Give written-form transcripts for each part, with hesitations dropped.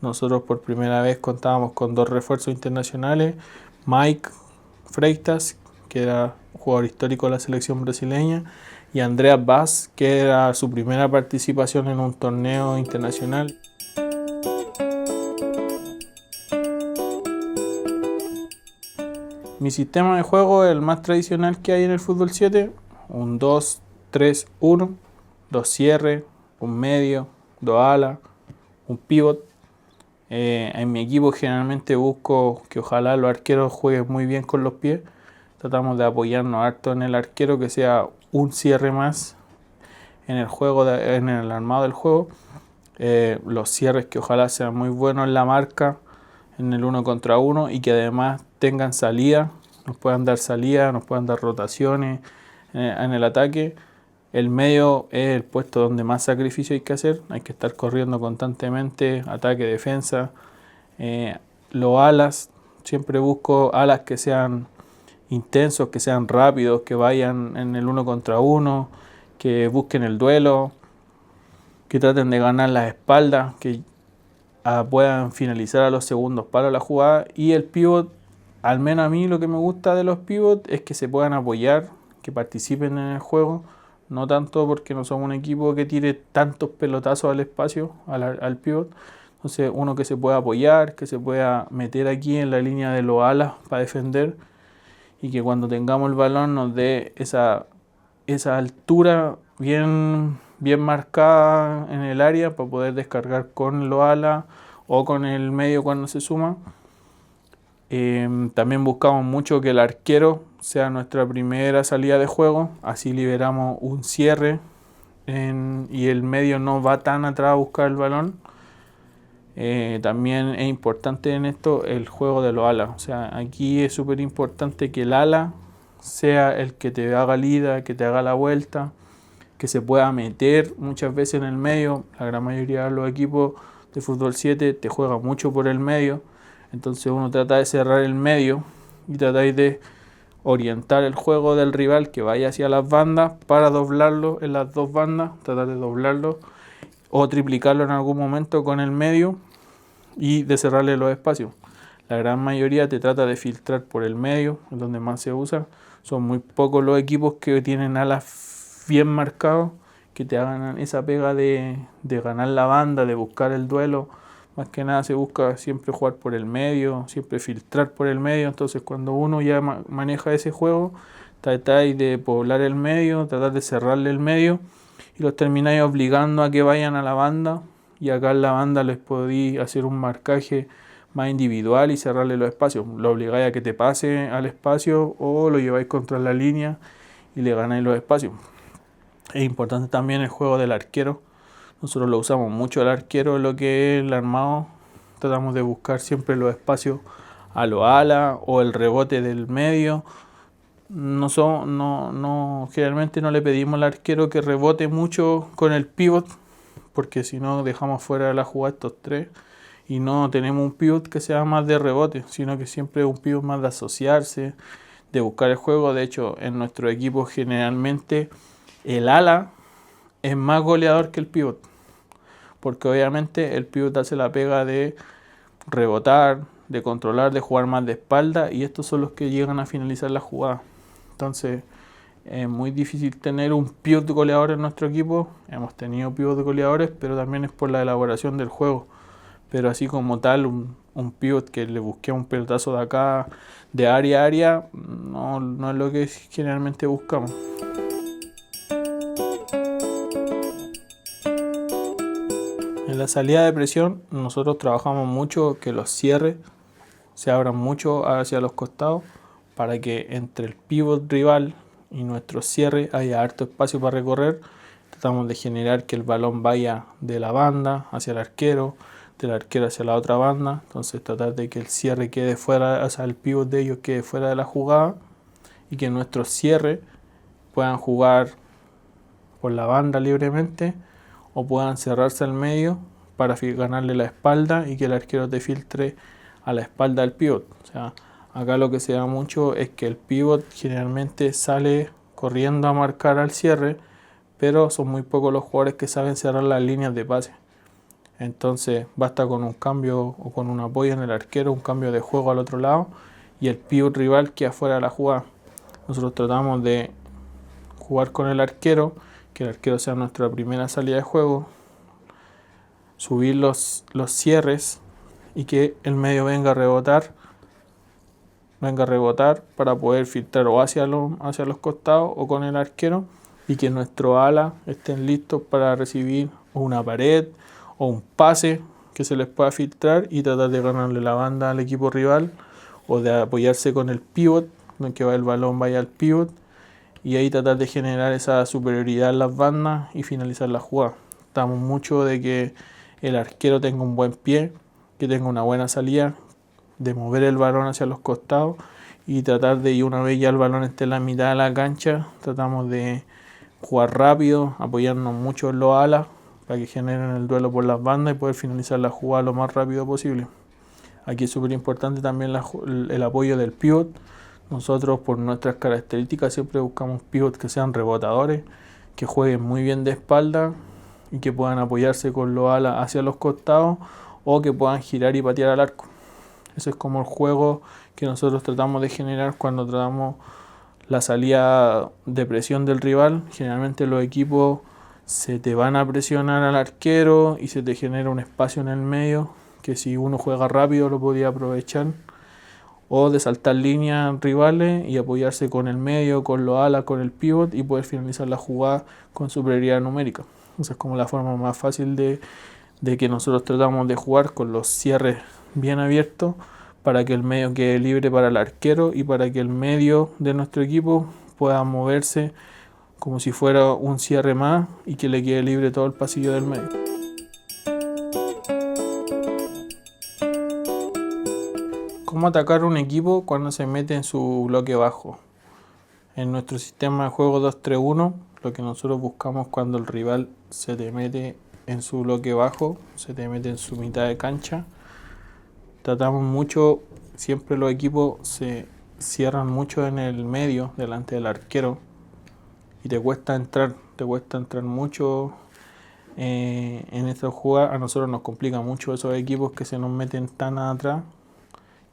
nosotros por primera vez contábamos con 2 refuerzos internacionales, Mike Freitas, que era un jugador histórico de la selección brasileña, y Andreas Vaz, que era su primera participación en un torneo internacional. Mi sistema de juego es el más tradicional que hay en el fútbol 7, un 2-3-1, 2 cierres, un medio, 2 alas, un pivot. En mi equipo generalmente busco que ojalá los arqueros jueguen muy bien con los pies. Tratamos de apoyarnos harto en el arquero, que sea un cierre más en el juego, en el armado del juego. Los cierres que ojalá sean muy buenos en la marca, en el 1 contra 1, y que además tengan salida, nos puedan dar salida, nos puedan dar rotaciones en el ataque. El medio es el puesto donde más sacrificio hay que hacer, hay que estar corriendo constantemente, ataque, defensa. Los alas, siempre busco alas que sean intensos, que sean rápidos, que vayan en el 1 contra 1, que busquen el duelo, que traten de ganar las espaldas, que puedan finalizar a los segundos palos la jugada. Y el pivot, al menos a mí lo que me gusta de los pivots es que se puedan apoyar, que participen en el juego, no tanto porque no somos un equipo que tire tantos pelotazos al espacio, al pivot. Entonces uno que se pueda apoyar, que se pueda meter aquí en la línea de los alas para defender, y que cuando tengamos el balón nos dé esa altura bien marcada en el área para poder descargar con los alas o con el medio cuando se suma. También buscamos mucho que el arquero sea nuestra primera salida de juego, así liberamos un cierre y el medio no va tan atrás a buscar el balón. También es importante en esto el juego de los alas, o sea, aquí es súper importante que el ala sea el que te haga lida, que te haga la vuelta, que se pueda meter muchas veces en el medio. La gran mayoría de los equipos de fútbol 7 te juega mucho por el medio, entonces uno trata de cerrar el medio y tratáis de orientar el juego del rival que vaya hacia las bandas para doblarlo en las dos bandas, tratar de doblarlo o triplicarlo en algún momento con el medio y de cerrarle los espacios. La gran mayoría te trata de filtrar por el medio, es donde más se usa. Son muy pocos los equipos que tienen alas bien marcados, que te hagan esa pega de ganar la banda, de buscar el duelo. Más que nada se busca siempre jugar por el medio, siempre filtrar por el medio. Entonces cuando uno ya maneja ese juego, tratáis de poblar el medio, tratar de cerrarle el medio y los termináis obligando a que vayan a la banda. Y acá en la banda les podéis hacer un marcaje más individual y cerrarle los espacios. Lo obligáis a que te pase al espacio o lo lleváis contra la línea y le ganáis los espacios. Es importante también el juego del arquero. Nosotros lo usamos mucho el arquero en lo que es el armado. Tratamos de buscar siempre los espacios a lo ala o el rebote del medio. Generalmente no le pedimos al arquero que rebote mucho con el pivot, porque si no dejamos fuera de la jugada estos tres y no tenemos un pivot que sea más de rebote, sino que siempre es un pivot más de asociarse, de buscar el juego. De hecho, en nuestro equipo generalmente el ala es más goleador que el pivot, porque obviamente el pivot hace la pega de rebotar, de controlar, de jugar más de espalda, y estos son los que llegan a finalizar la jugada. Entonces es muy difícil tener un pivot goleador en nuestro equipo. Hemos tenido pivot goleadores, pero también es por la elaboración del juego. Pero así como tal, un pivot que le busque un pelotazo de acá, de área a área, no es lo que generalmente buscamos. En la salida de presión nosotros trabajamos mucho que los cierres se abran mucho hacia los costados para que entre el pivot rival y nuestro cierre haya harto espacio para recorrer. Tratamos de generar que el balón vaya de la banda hacia el arquero, del arquero hacia la otra banda. Entonces tratar de que el cierre quede fuera, o sea, el pivot de ellos quede fuera de la jugada, y que nuestros cierres puedan jugar por la banda libremente o puedan cerrarse al medio para ganarle la espalda y que el arquero te filtre a la espalda del pivot. O sea, acá lo que se da mucho es que el pivot generalmente sale corriendo a marcar al cierre, pero son muy pocos los jugadores que saben cerrar las líneas de pase. Entonces basta con un cambio o con un apoyo en el arquero, un cambio de juego al otro lado y el pívot rival queda fuera de la jugada. Nosotros tratamos de jugar con el arquero, que el arquero sea nuestra primera salida de juego, subir los cierres y que el medio venga a rebotar para poder filtrar o hacia los costados o con el arquero, y que nuestros alas estén listos para recibir una pared o un pase que se les pueda filtrar y tratar de ganarle la banda al equipo rival, o de apoyarse con el pivot, que el balón vaya al pivot, y ahí tratar de generar esa superioridad en las bandas y finalizar la jugada. Estamos mucho de que el arquero tenga un buen pie, que tenga una buena salida, de mover el balón hacia los costados y tratar de, y una vez ya el balón esté en la mitad de la cancha, tratamos de jugar rápido, apoyarnos mucho en los alas para que generen el duelo por las bandas y poder finalizar la jugada lo más rápido posible. Aquí es súper importante también el apoyo del pivot. Nosotros, por nuestras características, siempre buscamos pivots que sean rebotadores, que jueguen muy bien de espalda y que puedan apoyarse con los alas hacia los costados o que puedan girar y patear al arco. Ese es como el juego que nosotros tratamos de generar cuando tratamos la salida de presión del rival. Generalmente los equipos se te van a presionar al arquero y se te genera un espacio en el medio que si uno juega rápido lo podía aprovechar, o de saltar líneas rivales y apoyarse con el medio, con los alas, con el pivot y poder finalizar la jugada con superioridad numérica. Esa es como la forma más fácil de que nosotros tratamos de jugar, con los cierres bien abiertos para que el medio quede libre para el arquero y para que el medio de nuestro equipo pueda moverse como si fuera un cierre más y que le quede libre todo el pasillo del medio. ¿Cómo atacar un equipo cuando se mete en su bloque bajo? En nuestro sistema de juego 2-3-1, lo que nosotros buscamos cuando el rival se te mete en su bloque bajo, se te mete en su mitad de cancha, tratamos mucho, siempre los equipos se cierran mucho en el medio, delante del arquero, y te cuesta entrar mucho en esta jugada. A nosotros nos complica mucho esos equipos que se nos meten tan atrás.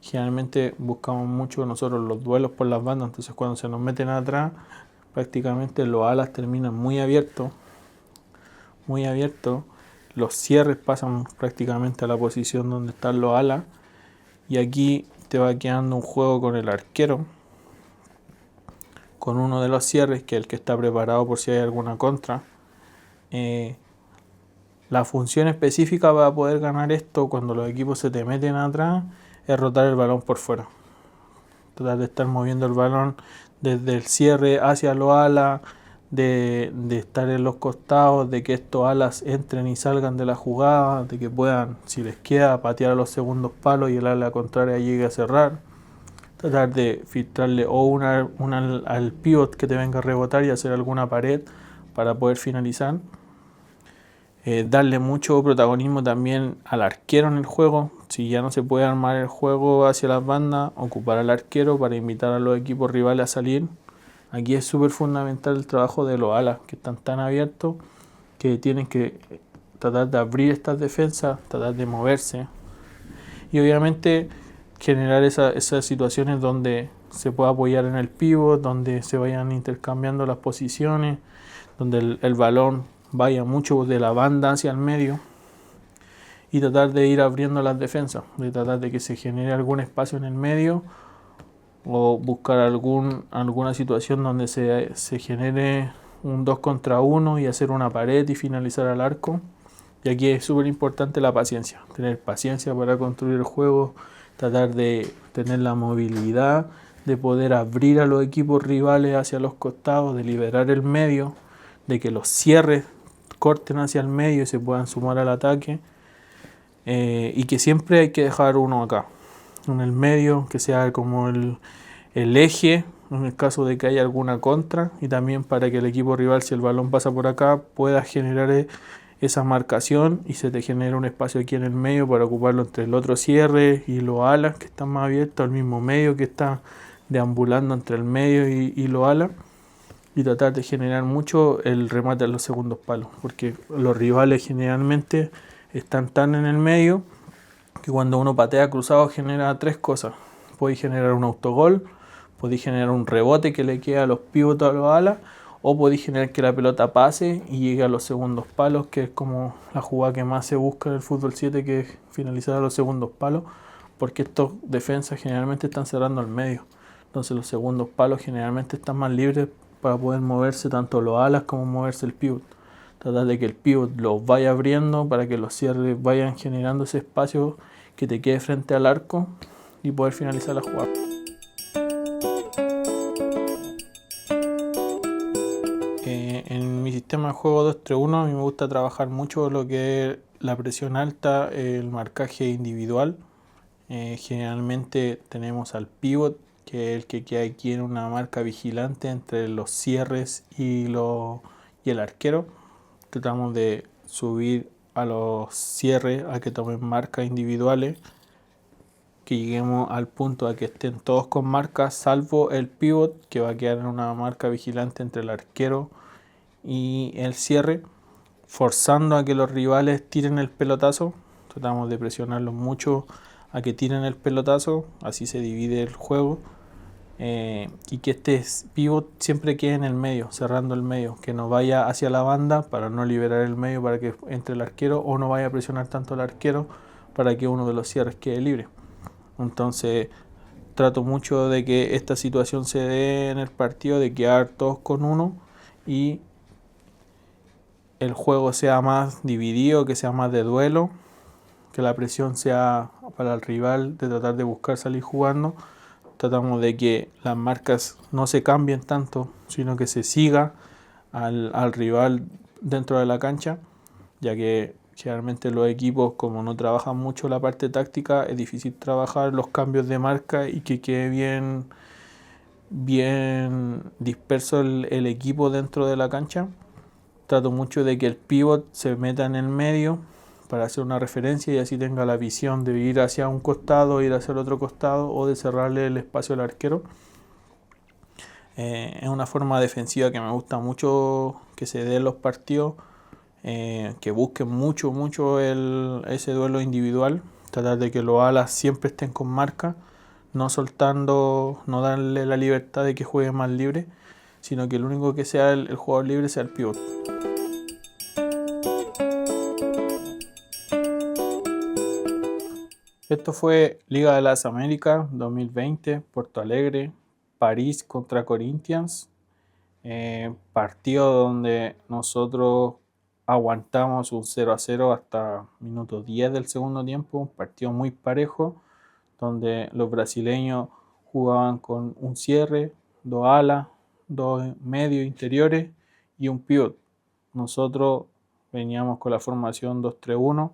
Generalmente buscamos mucho nosotros los duelos por las bandas, entonces cuando se nos meten atrás, prácticamente los alas terminan muy abiertos, los cierres pasan prácticamente a la posición donde están los alas, y aquí te va quedando un juego con el arquero, con uno de los cierres, que es el que está preparado por si hay alguna contra. La función específica para poder ganar esto cuando los equipos se te meten atrás es rotar el balón por fuera. Tratar de estar moviendo el balón desde el cierre hacia los alas, de estar en los costados, de que estos alas entren y salgan de la jugada, de que puedan, si les queda, patear a los segundos palos y el ala contraria llegue a cerrar. Tratar de filtrarle o al pivot que te venga a rebotar y hacer alguna pared para poder finalizar. Darle mucho protagonismo también al arquero en el juego. Si ya no se puede armar el juego hacia las bandas, ocupar al arquero para invitar a los equipos rivales a salir. Aquí es súper fundamental el trabajo de los alas, que están tan abiertos que tienen que tratar de abrir estas defensas, tratar de moverse y obviamente generar esas situaciones donde se pueda apoyar en el pivot, donde se vayan intercambiando las posiciones, donde el balón vaya mucho de la banda hacia el medio, y tratar de ir abriendo las defensas, de tratar de que se genere algún espacio en el medio o buscar alguna situación donde se genere un 2 contra 1 y hacer una pared y finalizar al arco. Y aquí es súper importante la paciencia, tener paciencia para construir el juego, tratar de tener la movilidad, de poder abrir a los equipos rivales hacia los costados, de liberar el medio, de que los cierres corten hacia el medio y se puedan sumar al ataque, y que siempre hay que dejar uno acá, en el medio, que sea como el eje en el caso de que haya alguna contra, y también para que el equipo rival, si el balón pasa por acá, pueda generar esa marcación y se te genera un espacio aquí en el medio para ocuparlo entre el otro cierre y los alas que están más abiertos, al mismo medio que está deambulando entre el medio y los alas, y tratar de generar mucho el remate a los segundos palos, porque los rivales generalmente están tan en el medio que cuando uno patea cruzado genera tres cosas. Podéis generar un autogol, podéis generar un rebote que le queda a los pivotes a los alas, o podéis generar que la pelota pase y llegue a los segundos palos, que es como la jugada que más se busca en el fútbol 7, que es finalizar a los segundos palos, porque estos defensas generalmente están cerrando al medio. Entonces los segundos palos generalmente están más libres para poder moverse tanto los alas como moverse el pivot. Tratar de que el pivot los vaya abriendo para que los cierres vayan generando ese espacio que te quede frente al arco y poder finalizar la jugada. En mi sistema de juego 2-3-1 a mí me gusta trabajar mucho lo que es la presión alta, el marcaje individual. Generalmente tenemos al pivot, que es el que queda aquí en una marca vigilante entre los cierres y el arquero. Tratamos de subir a los cierres a que tomen marcas individuales, que lleguemos al punto a que estén todos con marcas, salvo el pivot, que va a quedar en una marca vigilante entre el arquero y el cierre, forzando a que los rivales tiren el pelotazo. Tratamos de presionarlos mucho a que tiren el pelotazo, así se divide el juego. Y que este pivot siempre quede en el medio, cerrando el medio, que no vaya hacia la banda para no liberar el medio para que entre el arquero, o no vaya a presionar tanto al arquero para que uno de los cierres quede libre. Entonces trato mucho de que esta situación se dé en el partido, de quedar todos con uno y el juego sea más dividido, que sea más de duelo, que la presión sea para el rival, de tratar de buscar salir jugando. Tratamos de que las marcas no se cambien tanto, sino que se siga al rival dentro de la cancha, ya que generalmente los equipos, como no trabajan mucho la parte táctica, es difícil trabajar los cambios de marca y que quede bien disperso el equipo dentro de la cancha. Trato mucho de que el pivot se meta en el medio para hacer una referencia y así tenga la visión de ir hacia un costado, ir hacia el otro costado, o de cerrarle el espacio al arquero. Es una forma defensiva que me gusta mucho que se dé en los partidos, que busquen mucho ese duelo individual, tratar de que los alas siempre estén con marca, no soltando, no darle la libertad de que juegue más libre, sino que el único que sea el jugador libre sea el pivot. Esto fue Liga de las Américas 2020, Porto Alegre, París contra Corinthians. Partido donde nosotros aguantamos un 0-0 hasta minuto 10 del segundo tiempo. Un partido muy parejo, donde los brasileños jugaban con un cierre, dos alas, dos medios interiores y un pivot. Nosotros veníamos con la formación 2-3-1,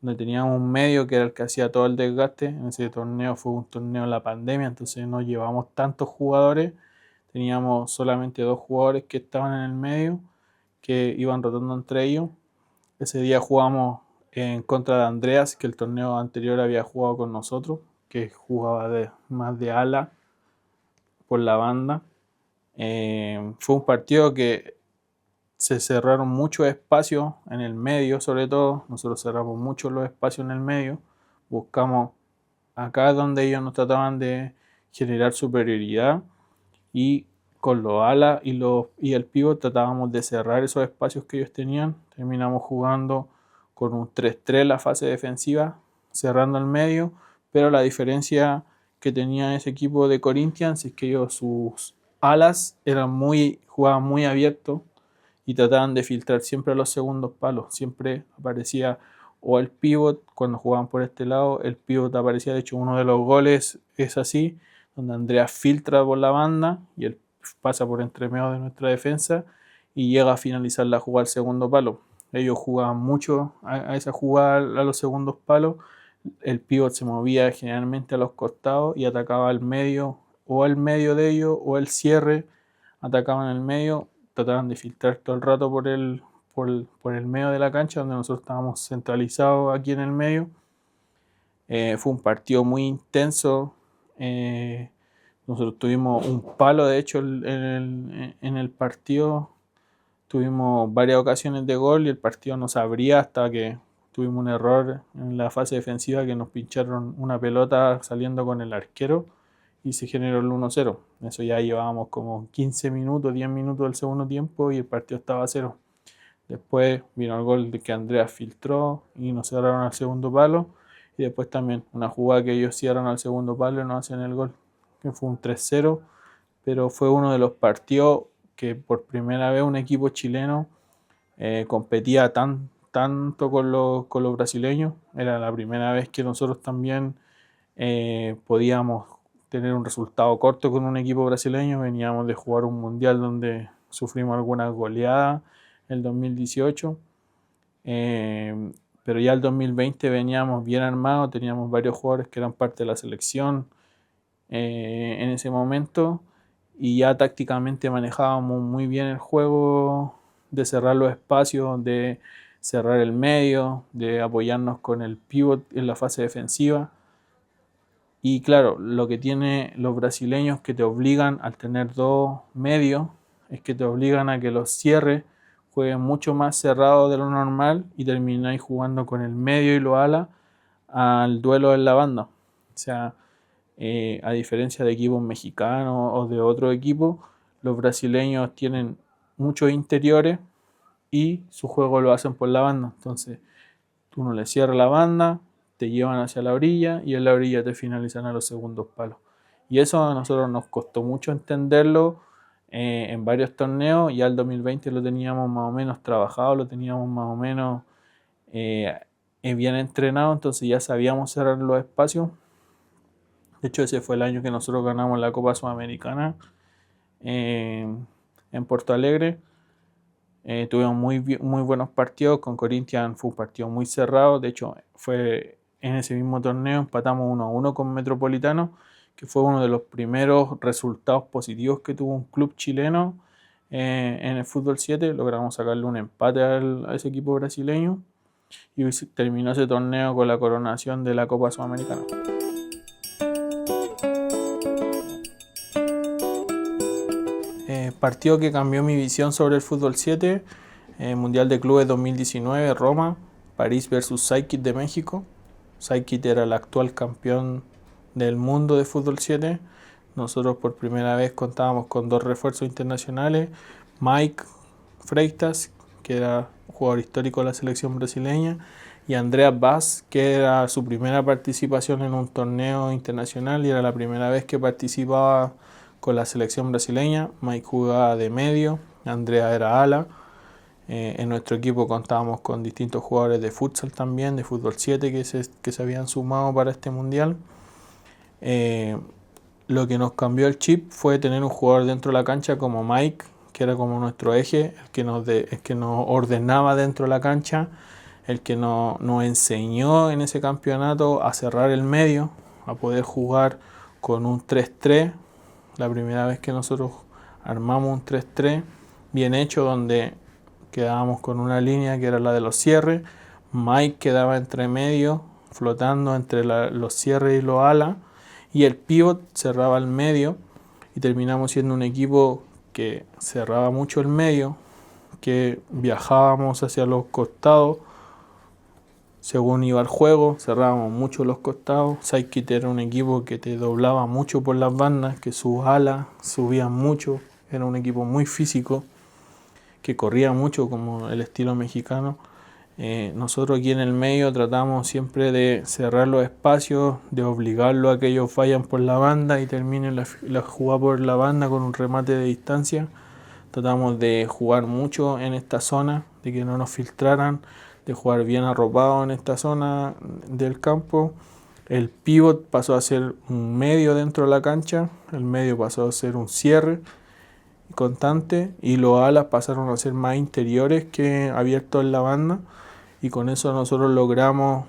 donde teníamos un medio que era el que hacía todo el desgaste. En ese torneo fue un torneo en la pandemia, entonces no llevamos tantos jugadores. Teníamos solamente dos jugadores que estaban en el medio, que iban rotando entre ellos. Ese día jugamos en contra de Andreas, que el torneo anterior había jugado con nosotros, que jugaba más de ala por la banda. Fue un partido que se cerraron muchos espacios en el medio, sobre todo. Nosotros cerramos mucho los espacios en el medio. Buscamos acá donde ellos nos trataban de generar superioridad, y con los alas y el pivot tratábamos de cerrar esos espacios que ellos tenían. Terminamos jugando con un 3-3 la fase defensiva, cerrando el medio, pero la diferencia que tenía ese equipo de Corinthians es que ellos, sus alas jugaban muy abierto y trataban de filtrar siempre a los segundos palos. Siempre aparecía o el pivot, cuando jugaban por este lado, el pivot aparecía. De hecho, uno de los goles es así, donde Andreas filtra por la banda y él pasa por entre medio de nuestra defensa y llega a finalizar la jugada al segundo palo. Ellos jugaban mucho a esa jugada a los segundos palos. El pivot se movía generalmente a los costados y atacaba al medio, o al medio de ellos, o el cierre, atacaban el medio. Trataban de filtrar todo el rato por el medio de la cancha, donde nosotros estábamos centralizados aquí en el medio. Fue un partido muy intenso. Nosotros tuvimos un palo, de hecho, en el partido. Tuvimos varias ocasiones de gol y el partido no se abría hasta que tuvimos un error en la fase defensiva que nos pincharon una pelota saliendo con el arquero y se generó el 1-0. Eso ya llevábamos como 15 minutos, 10 minutos del segundo tiempo y el partido estaba a 0. Después vino el gol de que Andreas filtró y nos cerraron al segundo palo. Y después también una jugada que ellos cierran al segundo palo y nos hacen el gol, que fue un 3-0. Pero fue uno de los partidos que por primera vez un equipo chileno competía tanto con los brasileños. Era la primera vez que nosotros también podíamos tener un resultado corto con un equipo brasileño. Veníamos de jugar un mundial donde sufrimos algunas goleadas el 2018, pero ya el 2020 veníamos bien armados, teníamos varios jugadores que eran parte de la selección en ese momento y ya tácticamente manejábamos muy bien el juego de cerrar los espacios, de cerrar el medio, de apoyarnos con el pivot en la fase defensiva. Y claro, lo que tienen los brasileños que te obligan al tener dos medios es que te obligan a que los cierres jueguen mucho más cerrado de lo normal y termináis jugando con el medio y los alas al duelo en la banda. O sea, a diferencia de equipos mexicanos o de otros equipos, los brasileños tienen muchos interiores y su juego lo hacen por la banda. Entonces, tú no le cierras la banda, te llevan hacia la orilla y en la orilla te finalizan a los segundos palos. Y eso a nosotros nos costó mucho entenderlo en varios torneos. Ya el 2020 lo teníamos más o menos trabajado, lo teníamos más o menos bien entrenado, entonces ya sabíamos cerrar los espacios. De hecho, ese fue el año que nosotros ganamos la Copa Sudamericana en Porto Alegre. Tuvimos muy buenos partidos. Con Corinthians fue un partido muy cerrado. De hecho, fue en ese mismo torneo empatamos 1-1 con Metropolitano, que fue uno de los primeros resultados positivos que tuvo un club chileno en el fútbol 7. Logramos sacarle un empate a ese equipo brasileño y terminó ese torneo con la coronación de la Copa Sudamericana. Partido que cambió mi visión sobre el fútbol 7, Mundial de Clubes 2019, Roma, París versus Saikit de México. Saikit era el actual campeón del mundo de fútbol 7. Nosotros por primera vez contábamos con dos refuerzos internacionales, Mike Freitas, que era un jugador histórico de la selección brasileña, y Andreas Vaz, que era su primera participación en un torneo internacional y era la primera vez que participaba con la selección brasileña. Mike jugaba de medio, Andrea era ala. En nuestro equipo contábamos con distintos jugadores de futsal también, de fútbol 7 que se habían sumado para este mundial. Lo que nos cambió el chip fue tener un jugador dentro de la cancha como Mike, que era como nuestro eje, el que nos ordenaba dentro de la cancha, el que nos enseñó en ese campeonato a cerrar el medio, a poder jugar con un 3-3. La primera vez que nosotros armamos un 3-3 bien hecho, donde quedábamos con una línea que era la de los cierres. Mike quedaba entre medio, flotando entre los cierres y los alas, y el pivot cerraba el medio, y terminamos siendo un equipo que cerraba mucho el medio, que viajábamos hacia los costados según iba el juego, cerrábamos mucho los costados. Saikit era un equipo que te doblaba mucho por las bandas, que sus alas subían mucho, era un equipo muy físico, que corría mucho como el estilo mexicano. Nosotros aquí en el medio tratamos siempre de cerrar los espacios, de obligarlo a que ellos vayan por la banda y terminen la jugada por la banda con un remate de distancia. Tratamos de jugar mucho en esta zona, de que no nos filtraran, de jugar bien arropado en esta zona del campo. El pivot pasó a ser un medio dentro de la cancha, el medio pasó a ser un cierre constante y los alas pasaron a ser más interiores que abiertos en la banda, y con eso nosotros logramos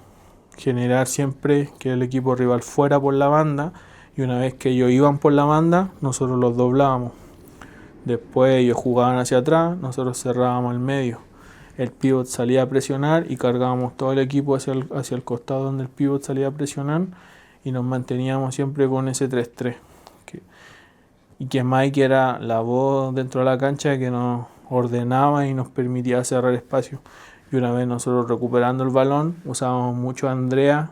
generar siempre que el equipo rival fuera por la banda, y una vez que ellos iban por la banda nosotros los doblábamos. Después ellos jugaban hacia atrás, nosotros cerrábamos el medio. El pivot salía a presionar y cargábamos todo el equipo hacia el costado donde el pivot salía a presionar, y nos manteníamos siempre con ese 3-3. Y que Mike era la voz dentro de la cancha que nos ordenaba y nos permitía cerrar espacio. Y una vez nosotros recuperando el balón, usábamos mucho a Andrea,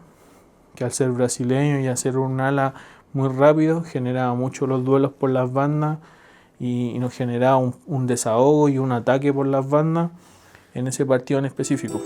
que al ser brasileño y al ser un ala muy rápido, generaba mucho los duelos por las bandas y nos generaba un desahogo y un ataque por las bandas en ese partido en específico.